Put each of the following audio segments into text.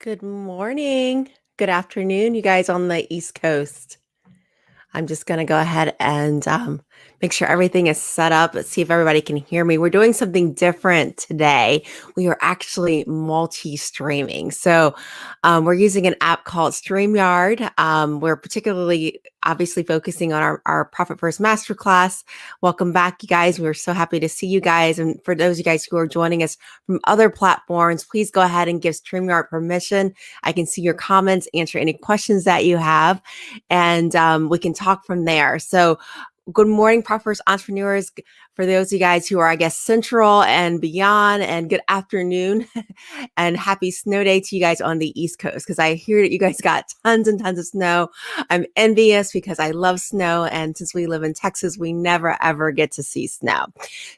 Good morning. Good afternoon, you guys on the East Coast. I'm just going to go ahead and make sure everything is set up. Let's see if everybody can hear me. We're doing something different today. We are actually multi-streaming. So we're using an app called StreamYard. We're particularly obviously focusing on our Profit First Masterclass. Welcome back, you guys. We're so happy to see you guys. And for those of you guys who are joining us from other platforms, please go ahead and give StreamYard permission. I can see your comments, answer any questions that you have, and we can talk from there. So good morning, Profiters Entrepreneurs. For those of you guys who are, I guess, central and beyond, and good afternoon and happy snow day to you guys on the East Coast, because I hear that you guys got tons and tons of snow. I'm envious because I love snow. And since we live in Texas, we never, ever get to see snow.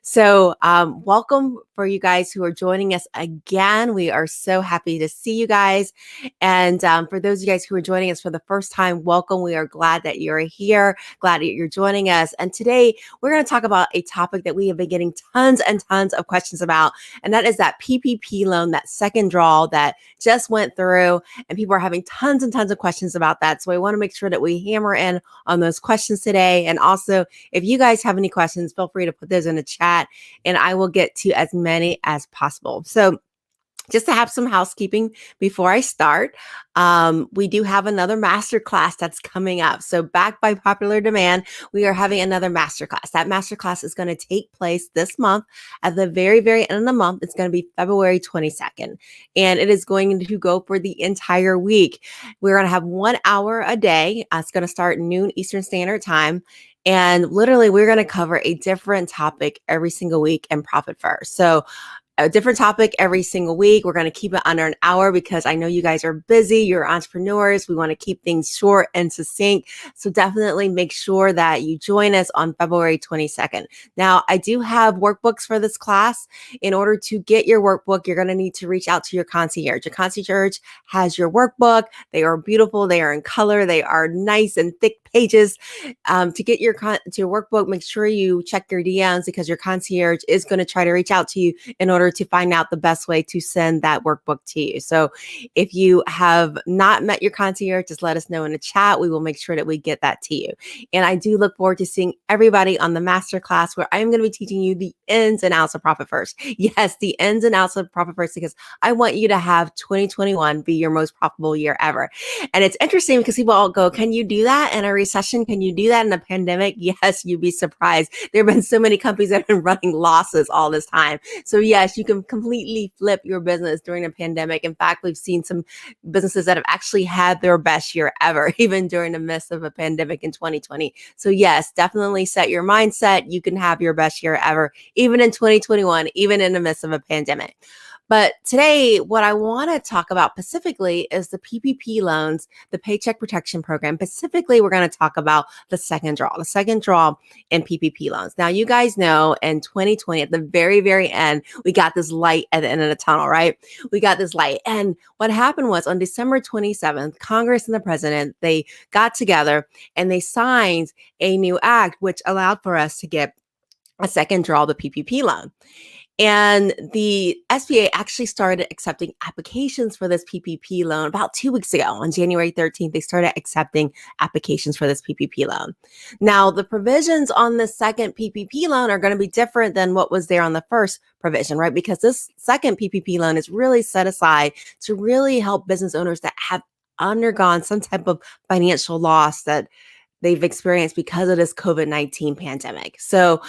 So welcome for you guys who are joining us again. We are so happy to see you guys. And for those of you guys who are joining us for the first time, welcome. We are glad that you're here, glad that you're joining us. And today we're going to talk about a topic that we have been getting tons and tons of questions about, and that is that PPP loan, that second draw that just went through, and people are having tons and tons of questions about that. So I want to make sure that we hammer in on those questions today. And also, if you guys have any questions, feel free to put those in the chat, and I will get to as many as possible. So just to have some housekeeping before I start, we do have another masterclass that's coming up. So back by popular demand, we are having another masterclass. That masterclass is going to take place this month at the very, very end of the month. It's going to be February 22nd, and it is going to go for the entire week. We're going to have 1 hour a day. It's going to start noon Eastern Standard Time. And literally, we're going to cover a different topic every single week in Profit First. So a different topic every single week. We're going to keep it under an hour because I know you guys are busy. You're entrepreneurs. We want to keep things short and succinct. So definitely make sure that you join us on February 22nd. Now, I do have workbooks for this class. In order to get your workbook, you're going to need to reach out to your concierge. Your concierge has your workbook. They are beautiful. They are in color. They are nice and thick pages. To get your workbook, make sure you check your DMs because your concierge is going to try to reach out to you in order to find out the best way to send that workbook to you. So if you have not met your concierge, just let us know in the chat. We will make sure that we get that to you. And I do look forward to seeing everybody on the masterclass where I'm going to be teaching you the ins and outs of Profit First. Yes, the ins and outs of Profit First, because I want you to have 2021 be your most profitable year ever. And it's interesting because people all go, can you do that in a recession? Can you do that in a pandemic? Yes, you'd be surprised. There have been so many companies that have been running losses all this time. So yes, you can completely flip your business during a pandemic. In fact, we've seen some businesses that have actually had their best year ever, even during the midst of a pandemic in 2020. So yes, definitely set your mindset. You can have your best year ever, even in 2021, even in the midst of a pandemic. But today, what I want to talk about specifically is the PPP loans, the Paycheck Protection Program. Specifically, we're going to talk about the second draw in PPP loans. Now, you guys know in 2020, at the very, very end, we got this light at the end of the tunnel, right? We got this light. And what happened was on December 27th, Congress and the president, they got together and they signed a new act, which allowed for us to get a second draw, the PPP loan. And the SBA actually started accepting applications for this PPP loan about 2 weeks ago. On January 13th, they started accepting applications for this PPP loan. Now, the provisions on the second PPP loan are going to be different than what was there on the first provision, right? Because this second PPP loan is really set aside to really help business owners that have undergone some type of financial loss that they've experienced because of this COVID-19 pandemic. So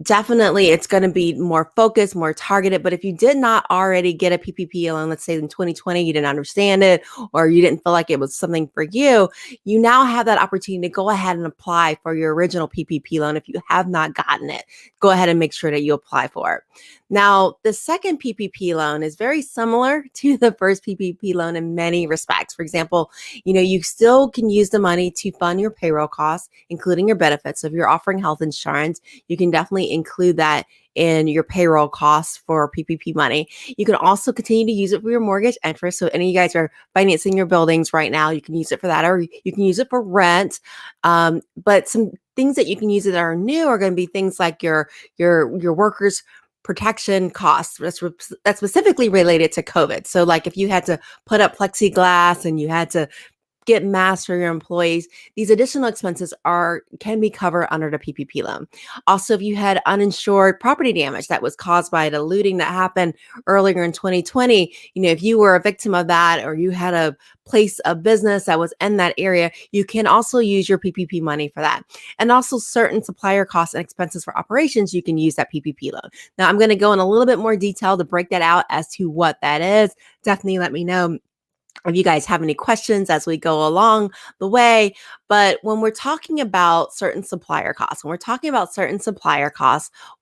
definitely it's going to be more focused, more targeted. But if you did not already get a PPP loan, let's say in 2020, you didn't understand it, or you didn't feel like it was something for you, you now have that opportunity to go ahead and apply for your original PPP loan. If you have not gotten it, go ahead and make sure that you apply for it. Now, the second PPP loan is very similar to the first PPP loan in many respects. For example, you still can use the money to fund your payroll costs, including your benefits. So if you're offering health insurance, you can definitely include that in your payroll costs for PPP money. You can also continue to use it for your mortgage interest. So any of you guys are financing your buildings right now, you can use it for that, or you can use it for rent. But some things that you can use that are new are going to be things like your workers' protection costs that's specifically related to COVID. So like if you had to put up plexiglass and you had to get masks for your employees, these additional expenses can be covered under the PPP loan. Also, if you had uninsured property damage that was caused by the looting that happened earlier in 2020, if you were a victim of that or you had a place of business that was in that area, you can also use your PPP money for that. And also certain supplier costs and expenses for operations, you can use that PPP loan. Now, I'm going to go in a little bit more detail to break that out as to what that is. Definitely let me know if you guys have any questions as we go along the way. But when we're talking about certain supplier costs,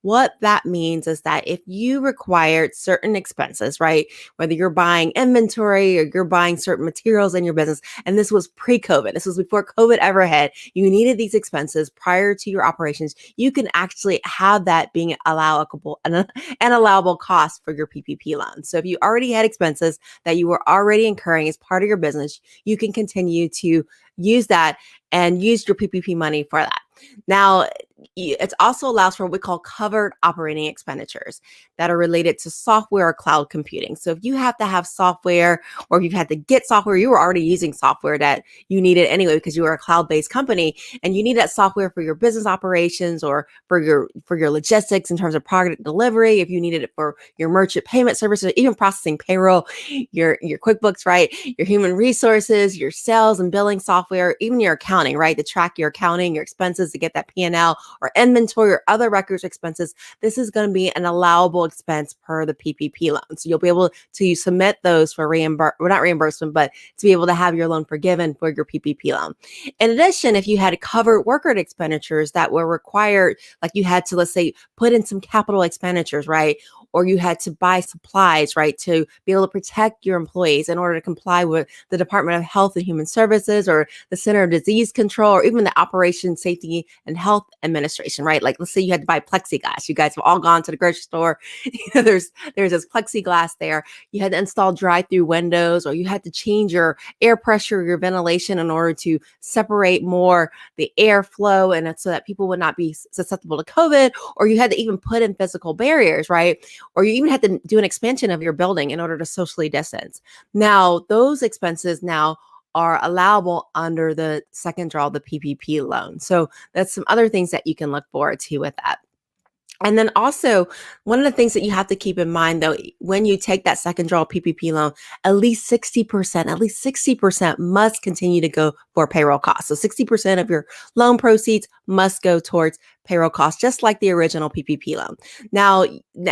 what that means is that if you required certain expenses, right, whether you're buying inventory or you're buying certain materials in your business, and this was pre-COVID, this was before COVID ever hit, you needed these expenses prior to your operations, you can actually have that being an allowable cost for your PPP loan. So if you already had expenses that you were already incurring as part of your business, you can continue to use that and use your PPP money for that. Now, it also allows for what we call covered operating expenditures that are related to software or cloud computing. So if you have to have software or if you've had to get software, you were already using software that you needed anyway because you were a cloud-based company and you need that software for your business operations or for your logistics in terms of product delivery, if you needed it for your merchant payment services, even processing payroll, your QuickBooks, right? Your human resources, your sales and billing software, even your accounting, right? To track your accounting, your expenses, to get that P&L or inventory or other records expenses, this is going to be an allowable expense per the PPP loan. So you'll be able to submit those for not reimbursement, but to be able to have your loan forgiven for your PPP loan. In addition, if you had covered worker expenditures that were required, like you had to, let's say, put in some capital expenditures, right? Or you had to buy supplies, right, to be able to protect your employees in order to comply with the Department of Health and Human Services or the Center of Disease Control or even the Operation Safety and Health Administration, right? Like let's say you had to buy plexiglass. You guys have all gone to the grocery store. There's this plexiglass there. You had to install drive-through windows or you had to change your air pressure, your ventilation in order to separate more the airflow and so that people would not be susceptible to COVID, or you had to even put in physical barriers, right? Or you even had to do an expansion of your building in order to socially distance. Now, those expenses now are allowable under the second draw, the PPP loan. So that's some other things that you can look forward to with that. And then also, one of the things that you have to keep in mind, though, when you take that second draw PPP loan, at least 60% must continue to go for payroll costs. So 60% of your loan proceeds must go towards payroll costs, just like the original PPP loan. Now,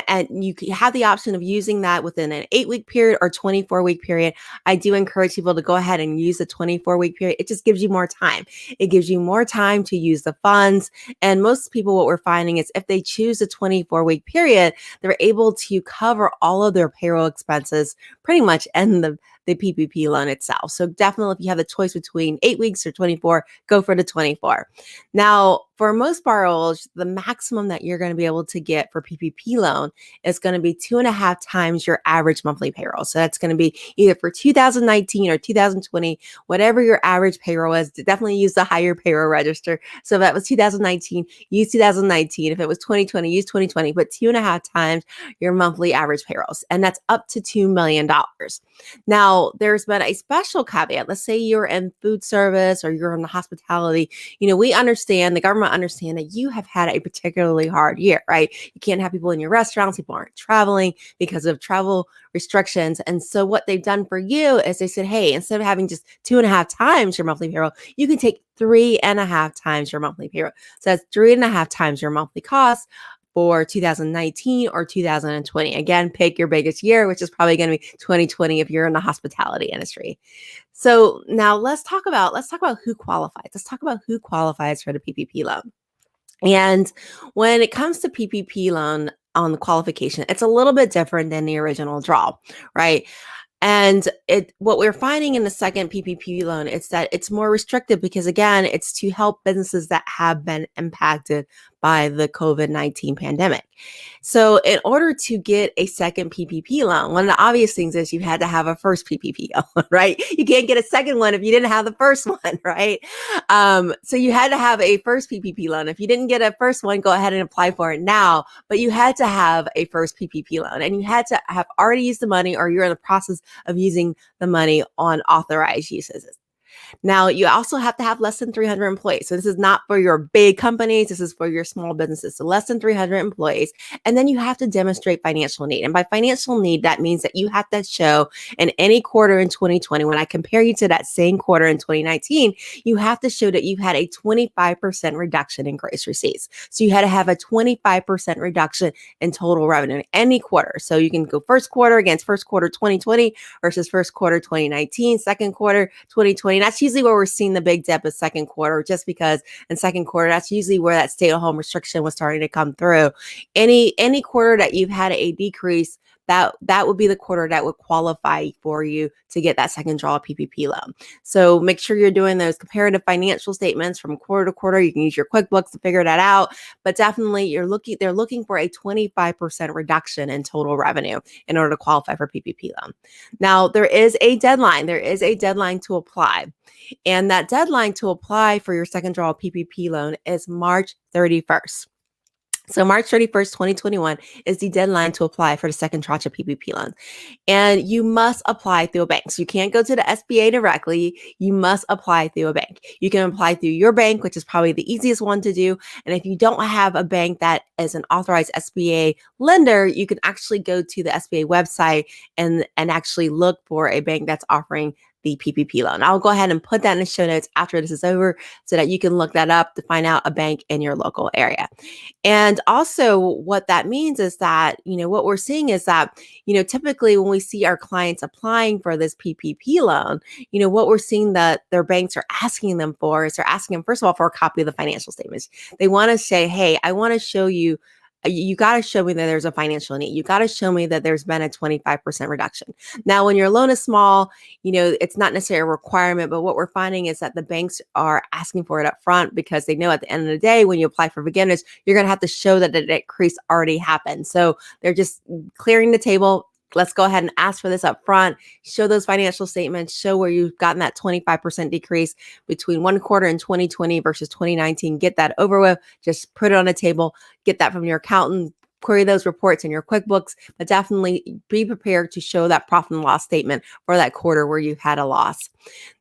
and you have the option of using that within an 8-week period or 24-week period. I do encourage people to go ahead and use the 24-week period. It just gives you more time. It gives you more time to use the funds. And most people, what we're finding is if they choose a 24-week period, they're able to cover all of their payroll expenses pretty much in the PPP loan itself. So definitely if you have the choice between 8 weeks or 24, go for the 24. Now, for most borrowers, the maximum that you're going to be able to get for PPP loan is going to be 2.5 times your average monthly payroll. So that's going to be either for 2019 or 2020, whatever your average payroll is. Definitely use the higher payroll register. So if that was 2019, use 2019. If it was 2020, use 2020, but 2.5 times your monthly average payrolls. And that's up to $2 million. Now, there's been a special caveat. Let's say you're in food service or you're in the hospitality. We understand, the government understand that you have had a particularly hard year, right? You can't have people in your restaurants. People aren't traveling because of travel restrictions. And so what they've done for you is they said, hey, instead of having just 2.5 times your monthly payroll, you can take 3.5 times your monthly payroll. So that's 3.5 times your monthly cost for 2019 or 2020. Again, pick your biggest year, which is probably going to be 2020 if you're in the hospitality industry. So now let's talk about who qualifies. Let's talk about who qualifies for the PPP loan. And when it comes to PPP loan on the qualification, it's a little bit different than the original draw, right? And what we're finding in the second PPP loan is that it's more restrictive because, again, it's to help businesses that have been impacted by the COVID-19 pandemic. So in order to get a second PPP loan, one of the obvious things is you had to have a first PPP loan, right? You can't get a second one if you didn't have the first one, right? So you had to have a first PPP loan. If you didn't get a first one, go ahead and apply for it now, but you had to have a first PPP loan and you had to have already used the money or you're in the process of using the money on authorized uses. Now, you also have to have less than 300 employees. So this is not for your big companies. This is for your small businesses. So less than 300 employees. And then you have to demonstrate financial need. And by financial need, that means that you have to show in any quarter in 2020, when I compare you to that same quarter in 2019, you have to show that you had a 25% reduction in gross receipts. So you had to have a 25% reduction in total revenue in any quarter. So you can go first quarter against first quarter 2020 versus first quarter 2019, second quarter 2020. That's usually where we're seeing the big dip is second quarter, just because in second quarter, that's usually where that stay-at-home restriction was starting to come through. Any quarter that you've had a decrease, that would be the quarter that would qualify for you to get that second draw PPP loan. So make sure you're doing those comparative financial statements from quarter to quarter. You can use your QuickBooks to figure that out, but definitely they're looking for a 25% reduction in total revenue in order to qualify for PPP loan. Now, there is a deadline. There is a deadline to apply. And that deadline to apply for your second draw PPP loan is March 31st. So March 31st, 2021 is the deadline to apply for the second tranche of PPP loans. And you must apply through a bank. So you can't go to the SBA directly. You must apply through a bank. You can apply through your bank, which is probably the easiest one to do. And if you don't have a bank that is an authorized SBA lender, you can actually go to the SBA website and actually look for a bank that's offering the PPP loan. I'll go ahead and put that in the show notes after this is over so that you can look that up to find out a bank in your local area. And also what that means is that, what we're seeing is that, typically when we see our clients applying for this PPP loan, what we're seeing that their banks are asking them for is they're asking them, first of all, for a copy of the financial statements. They want to say, hey, I want to show you. You got to show me that there's a financial need. You got to show me that there's been a 25% reduction. Now, when your loan is small, it's not necessarily a requirement, but what we're finding is that the banks are asking for it up front because they know at the end of the day, when you apply for forgiveness, you're going to have to show that the decrease already happened. So they're just clearing the table. Let's go ahead and ask for this up front, show those financial statements, show where you've gotten that 25% decrease between one quarter in 2020 versus 2019. Get that over with, just put it on the table, get that from your accountant, query those reports in your QuickBooks, but definitely be prepared to show that profit and loss statement for that quarter where you had a loss.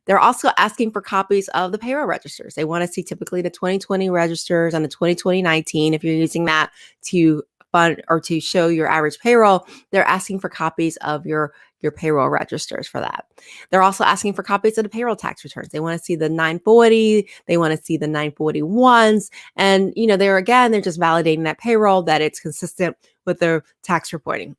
They're also asking for copies of the payroll registers. They want to see typically the 2020 registers and the 2019 if you're using that to fund or to show your average payroll. They're asking for copies of your payroll registers for that. They're also asking for copies of the payroll tax returns. They want to see the 940, they want to see the 941s. And, they're just validating that payroll, that it's consistent with their tax reporting.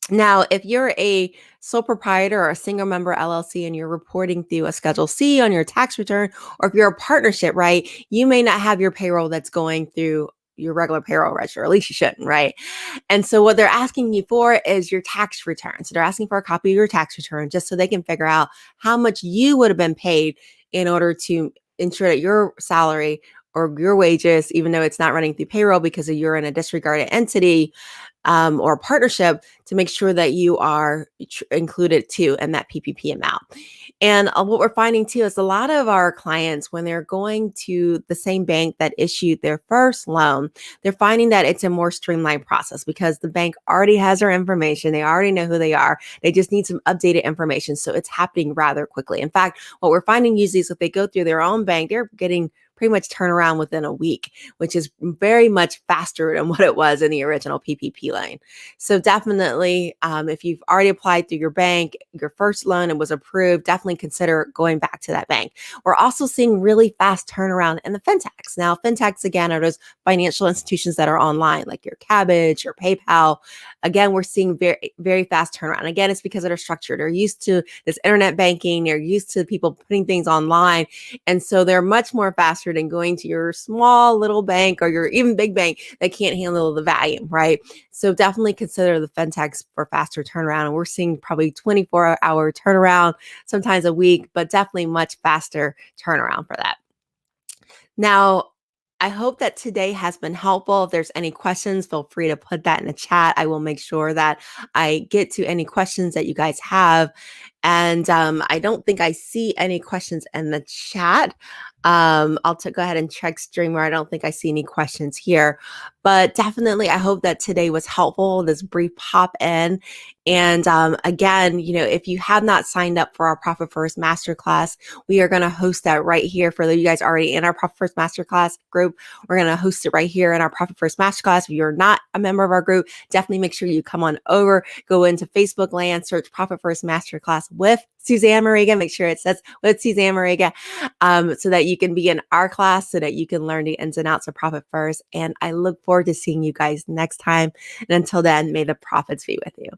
Now, if you're a sole proprietor or a single member LLC and you're reporting through a Schedule C on your tax return, or if you're a partnership, right, you may not have your payroll that's going through your regular payroll register, or at least you shouldn't, right? And so what they're asking you for is your tax return. So they're asking for a copy of your tax return just so they can figure out how much you would have been paid in order to ensure that your salary or your wages, even though it's not running through payroll because you're in a disregarded entity, or a partnership, to make sure that you are included too in that PPP amount. And what we're finding too is a lot of our clients, when they're going to the same bank that issued their first loan, they're finding that it's a more streamlined process because the bank already has their information. They already know who they are. They just need some updated information. So it's happening rather quickly. In fact, what we're finding usually is if they go through their own bank, they're getting pretty much turn around within a week, which is very much faster than what it was in the original PPP loan. So definitely, if you've already applied through your bank, your first loan, and was approved, definitely consider going back to that bank. We're also seeing really fast turnaround in the fintechs. Now, fintechs, again, are those financial institutions that are online, like your Cabbage or PayPal. Again, we're seeing very, very fast turnaround. Again, it's because they're structured. They're used to this internet banking. They're used to people putting things online. And so they're much more faster than going to your small little bank or your even big bank that can't handle the volume, right? So definitely consider the fintechs for faster turnaround. And we're seeing probably 24-hour turnaround, sometimes a week, but definitely much faster turnaround for that. Now, I hope that today has been helpful. If there's any questions, feel free to put that in the chat. I will make sure that I get to any questions that you guys have. And I don't think I see any questions in the chat. I'll go ahead and check Streamer. I don't think I see any questions here, but definitely, I hope that today was helpful. This brief pop in, and again, if you have not signed up for our Profit First Masterclass, we are going to host that right here for you guys already in our Profit First Masterclass group. We're going to host it right here in our Profit First Masterclass. If you're not a member of our group, definitely make sure you come on over, go into Facebook land, search Profit First Masterclass with Susanne Mariga. Make sure it says with Susanne Mariga, so that you can be in our class, so that you can learn the ins and outs of Profit First. And I look forward to seeing you guys next time. And until then, may the profits be with you.